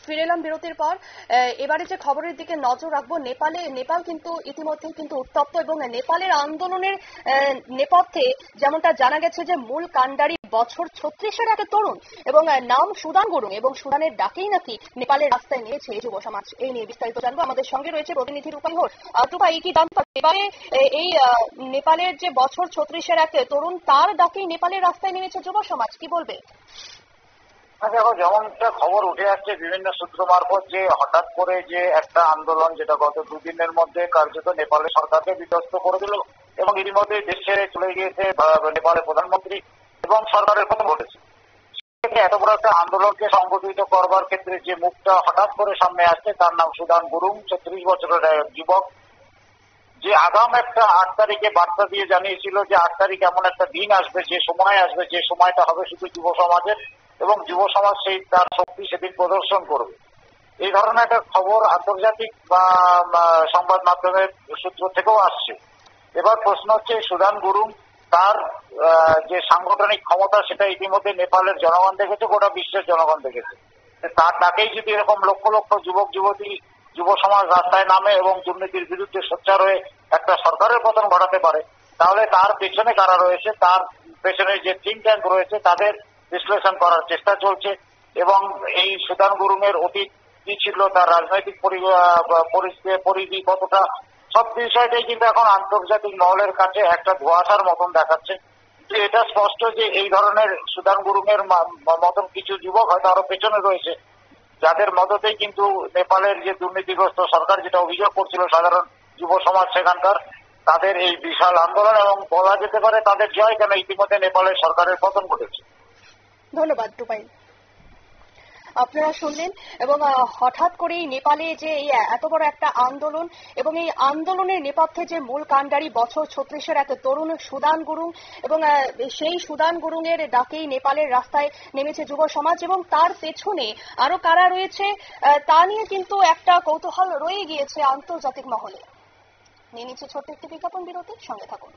ফিরে এলাম বিরতির পর। এবারে যে খবরের দিকে নজর রাখবো, নেপাল কিন্তু ইতিমধ্যে কিন্তু উত্তপ্ত এবং নেপালের আন্দোলনের নেপথ্যে যেমনটা জানা গেছে যে মূল কাণ্ডারি বছর 36-এর এক তরুণ এবং নাম সুদান গুরুং এবং সুদানের ডাকেই নাকি নেপালের রাস্তায় নেমেছে যুব সমাজ। এই নিয়ে বিস্তারিত জানবো, আমাদের সঙ্গে রয়েছে প্রতিনিধি রূপাই ঘোষ। রূপাই, কি জানতে এবারে এই নেপালের যে বছর 36-এর এক তরুণ, তার ডাকেই নেপালের রাস্তায় নেমেছে যুব সমাজ, কি বলবে? দেখো, যেমনটা খবর উঠে আসছে বিভিন্ন সূত্র মারফত যে হঠাৎ করে যে একটা আন্দোলন যেটা গত দুদিনের মধ্যে কার্যত নেপালের সরকারকে বিধ্বস্ত করে দিল এবং এর মধ্যে দেশ ছেড়ে চলে গিয়েছে নেপালের প্রধানমন্ত্রী এবং সরকারের পতন ঘটেছে। এত বড় একটা আন্দোলনকে সংগঠিত করবার ক্ষেত্রে যে মুখটা হঠাৎ করে সামনে আসছে তার নাম সুদান গুরুং, 36 বছরের যুবক, যে আগাম একটা 8 তারিখে বার্তা দিয়ে জানিয়েছিল যে 8 তারিখ এমন একটা দিন আসবে, যে সময় আসবে, যে সময়টা হবে শুধু যুব সমাজের এবং যুব সমাজ সেই তার শক্তি সেদিন প্রদর্শন করবে। এই ধরনের একটা খবর আন্তর্জাতিক বা সংবাদ মাধ্যমের সূত্র থেকেও আসছে। এবার প্রশ্ন হচ্ছে সুদান গুরুং তার যে সাংগঠনিক ক্ষমতা সেটা ইতিমধ্যে নেপালের জনগণ দেখেছে, গোটা বিশ্বের জনগণ দেখেছে। তার ডাকেই যদি এরকম লক্ষ লক্ষ যুবক যুবতী যুব সমাজ রাস্তায় নামে এবং দুর্নীতির বিরুদ্ধে সোচ্চার হয়ে একটা সরকারের পতন ঘটাতে পারে, তাহলে তার পেছনে কারা রয়েছে, তার পেছনে যে থিঙ্ক ট্যাঙ্ক রয়েছে তাদের বিশ্লেষণ করার চেষ্টা চলছে। এবং এই সুদান গুরুং এর অতীত কি ছিল, তার রাজনৈতিক পরিধি কতটা, সব বিষয়টাই কিন্তু এখন আন্তর্জাতিক মহলের কাছে একটা ধোঁয়াশার মতন দেখাচ্ছে। এটা স্পষ্ট যে এই ধরনের সুদান গুরুং এর মতন কিছু যুবক হয়তো আরো পেছনে রয়েছে, যাদের মদতেই কিন্তু নেপালের যে দুর্নীতিগ্রস্ত সরকার যেটা অভিযোগ করছিল সাধারণ যুব সমাজ সেখানকার, তাদের এই বিশাল আন্দোলন এবং বলা যেতে পারে তাদের জয়, কেন ইতিমধ্যে নেপালের সরকারের পতন ঘটেছে। ধন্যবাদ রূপাই। আপনারা শুনলেন, এবং হঠাৎ করেই নেপালে যে এই এত বড় একটা আন্দোলন এবং এই আন্দোলনের নেপথ্যে যে মূল কাণ্ডারি বছর 36-এর এক তরুণ সুদান গুরুং এবং সেই সুদান গুরুং এর ডাকেই নেপালের রাস্তায় নেমেছে যুব সমাজ এবং তার পেছনে আরো কারা রয়েছে তা নিয়ে কিন্তু একটা কৌতূহল রয়ে গিয়েছে আন্তর্জাতিক মহলে। নিয়ে নিচ্ছে ছোট্ট একটি বিজ্ঞাপন বিরতি, সঙ্গে থাকুন।